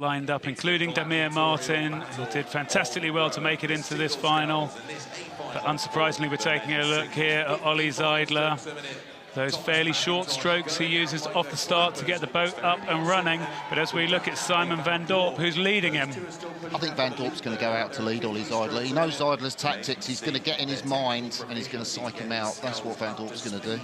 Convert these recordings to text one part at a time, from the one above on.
lined up, including Damir Martin, who did fantastically well to make it into this final. But unsurprisingly, we're taking a look here at Ollie Zeidler. Those fairly short strokes he uses off the start to get the boat up and running. But as we look at Simon van Dorp, who's leading him. I think van Dorp's going to go out to lead Ollie Zeidler. He knows Zeidler's tactics. He's going to get in his mind and he's going to psych him out. That's what van Dorp's going to do.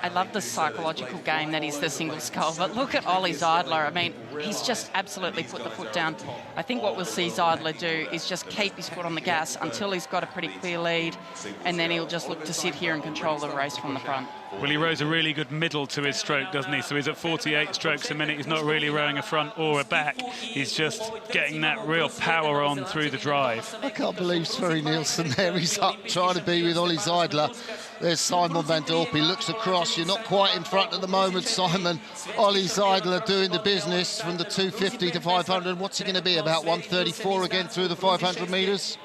I love the psychological game that is the single scull, but look at Ollie Zeidler. I mean, he's just absolutely put the foot down. I think what we'll see Zeidler do is just keep his foot on the gas until he's got a pretty clear lead, and then he'll just look to sit here and control the race from the front. Well, he rows a really good middle to his stroke, doesn't he? So he's at 48 strokes a minute. He's not really rowing a front or a back. He's just getting that real power on through the drive. I can't believe Sverre Nielsen there. He's up trying to be with Ollie Zeidler. There's Simon van Dorp. He looks across. You're not quite in front at the moment, Simon. Ollie Zeidler doing the business from the 250 to 500. What's he going to be, about 134 again through the 500 metres?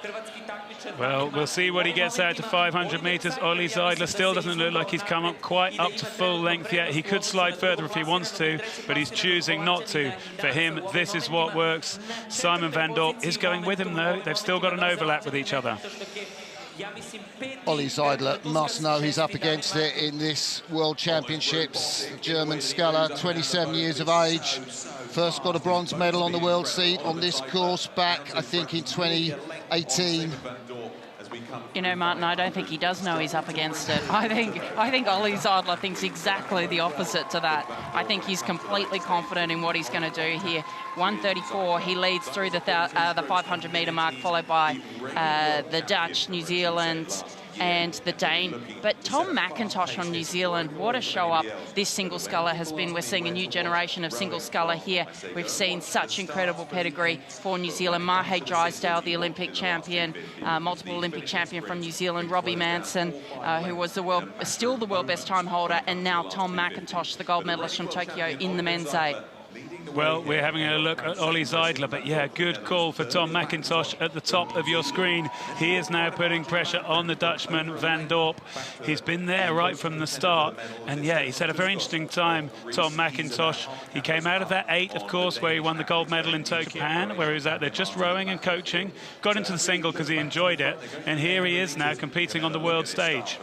Well, we'll see what he gets out to 500 metres. Ollie Zeidler still doesn't look like he's come up quite up to full length yet. He could slide further if he wants to, but he's choosing not to. For him, this is what works. Simon van Dorp is going with him, though. They've still got an overlap with each other. Ollie Zeidler must know he's up against it in this World Championships. German sculler, 27 years of age. First got a bronze medal on the world seat on this course back, I think, in 2018. You know, Martin, I don't think he does know he's up against it. I think Ollie Zeidler thinks exactly the opposite to that. I think he's completely confident in what he's going to do here. 134, he leads through the 500-metre mark, followed by the Dutch, New Zealand, and the Dane. But Tom McIntosh from New Zealand, what a show up this single sculler has been. We're seeing a new generation of single sculler here. We've seen such incredible pedigree for New Zealand. Mahe Drysdale, the Olympic champion, multiple Olympic champion from New Zealand. Robbie Manson, who was still the world best time holder, and now Tom McIntosh, the gold medalist from Tokyo in the men's 8. Well, we're having a look at Ollie Zeidler, but yeah, good call for Tom McIntosh at the top of your screen. He is now putting pressure on the Dutchman, Van Dorp. He's been there right from the start, and yeah, he's had a very interesting time, Tom McIntosh. He came out of that 8, of course, where he won the gold medal in Tokyo, Japan, where he was out there just rowing and coaching, got into the single because he enjoyed it, and here he is now competing on the world stage.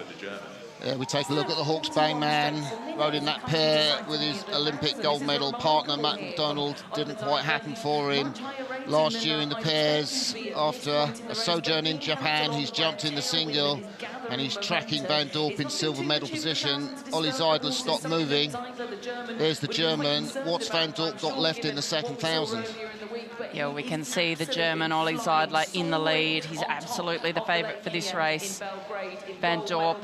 We take a look at the Hawke's Bay man, rode in that pair with his Olympic gold medal partner, Matt McDonald. Didn't quite happen for him last year in the pairs. After a sojourn in Japan, he's jumped in the single and he's tracking Van Dorp in silver medal position. Ollie Zeidler stopped moving. There's the German. What's Van Dorp got left in the second 1,000? Yeah, we can see the German Ollie Zeidler in the lead. He's absolutely the favourite for this race. Van Dorp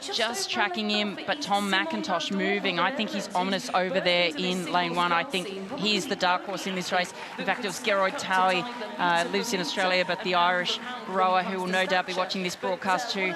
just tracking him, but Tom McIntosh moving. I think he's ominous over there in lane 1. I think he's the dark horse in this race. In fact, it was Geroid Towie, lives in Australia, but the Irish rower who will no doubt be watching this broadcast too.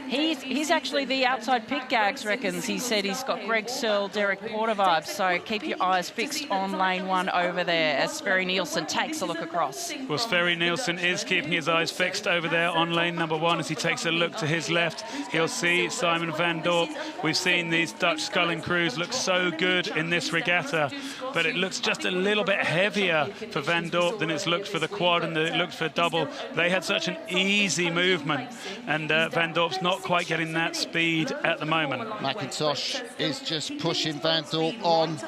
He's actually the outside pick, Gags reckons. He said he's got Greg Searle, Derek Porter vibes, so keep your eyes fixed on lane 1 over there as Sverre Nielsen takes a look across. Well, Sverre Nielsen is keeping his eyes fixed over there on lane number 1 as he takes a look to his left. He'll see Simon van Dorp. We've seen these Dutch sculling crews look so good in this regatta, but it looks just a little bit heavier for Van Dorp than it's looked for the quad and it looked for double. They had such an easy movement, and Van Dorp's not quite getting that speed at the moment. McIntosh is just pushing Van Dorp on.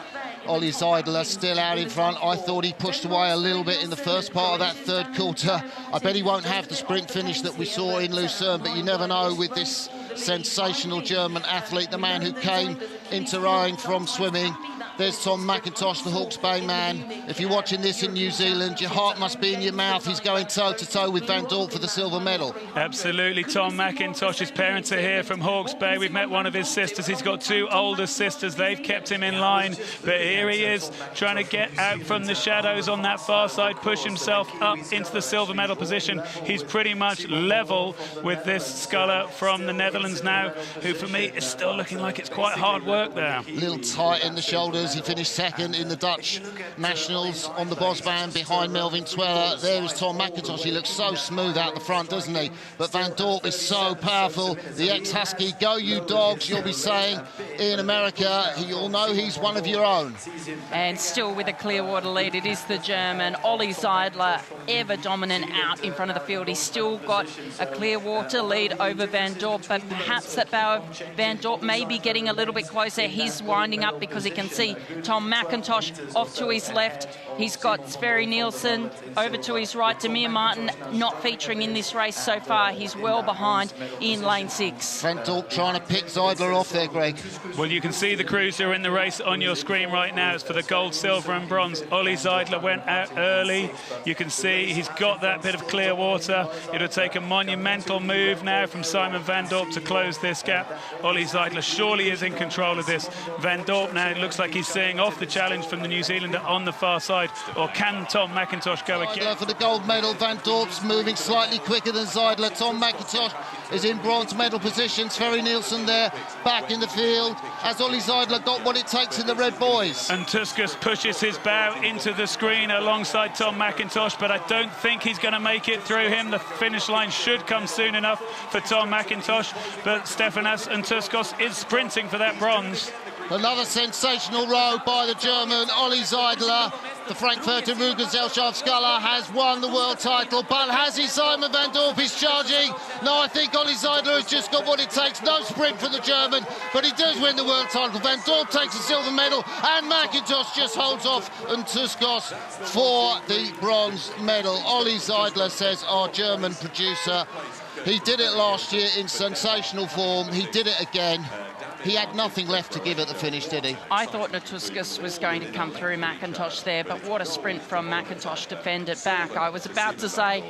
Ollie Zeidler still out in front. I thought he pushed away a little bit in the first part of that third quarter. I bet he won't have the sprint finish that we saw in Lucerne, but you never know with this sensational German athlete, the man who came into rowing from swimming. There's Tom McIntosh, the Hawke's Bay man. If you're watching this in New Zealand, your heart must be in your mouth. He's going toe-to-toe with Van Dorp for the silver medal. Absolutely. Tom McIntosh's parents are here from Hawke's Bay. We've met one of his sisters. He's got 2 older sisters. They've kept him in line. But here he is, trying to get out from the shadows on that far side, push himself up into the silver medal position. He's pretty much level with this sculler from the Netherlands now, who for me is still looking like it's quite hard work there. A little tight in the shoulders. because he finished second in the Dutch Nationals on the Bosbaan behind Melvin Tweller. There is Tom McIntosh. He looks so smooth out the front, doesn't he? But Van Dorp is so powerful. The ex-Husky, go you dogs, you'll be saying in America. You'll know he's one of your own. And still with a Clearwater lead, it is the German, Ollie Zeidler, ever dominant out in front of the field. He's still got a Clearwater lead over Van Dorp, but perhaps that Van Dorp may be getting a little bit closer. He's winding up because he can see Tom McIntosh off to his left. He's got Sverre Nielsen over to his right. Demir Martin not featuring in this race so far. He's well behind in lane 6. Van Dorp trying to pick Zeidler off there, Greg. Well, you can see the crews who are in the race on your screen right now. It's for the gold, silver and bronze. Ollie Zeidler went out early. You can see he's got that bit of clear water. It'll take a monumental move now from Simon Van Dorp to close this gap. Ollie Zeidler surely is in control of this. Van Dorp now, it looks like he's seeing off the challenge from the New Zealander on the far side. Or can Tom McIntosh go again? Zeidler for the gold medal. Van Dorp's moving slightly quicker than Zeidler. Tom McIntosh is in bronze medal position. Sverre Nielsen there, back in the field. Has Ollie Zeidler got what it takes in the red boys? And Tuskus pushes his bow into the screen alongside Tom McIntosh, but I don't think he's going to make it through him. The finish line should come soon enough for Tom McIntosh, but Stefanas and Tuskus is sprinting for that bronze. Another sensational row by the German, Ollie Zeidler. The Frankfurter Ruhrgesellschaftsskalle has won the world title, but has he? Simon Van Dorp is charging. No, I think Ollie Zeidler has just got what it takes. No sprint for the German, but he does win the world title. Van Dorp takes a silver medal, and McIntosh just holds off and Tuskus for the bronze medal. Ollie Zeidler, says our German producer. He did it last year in sensational form. He did it again. He had nothing left to give at the finish, did he? I thought Tuskus was going to come through McIntosh there, but what a sprint from McIntosh to fend it back. I was about to say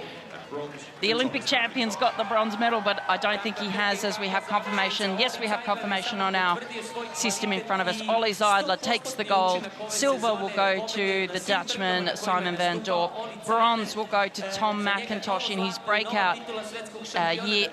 the Olympic champion's got the bronze medal, but I don't think he has, as we have confirmation. Yes, we have confirmation on our system in front of us. Ollie Zeidler takes the gold. Silver will go to the Dutchman, Simon Van Dorp. Bronze will go to Tom McIntosh in his breakout year.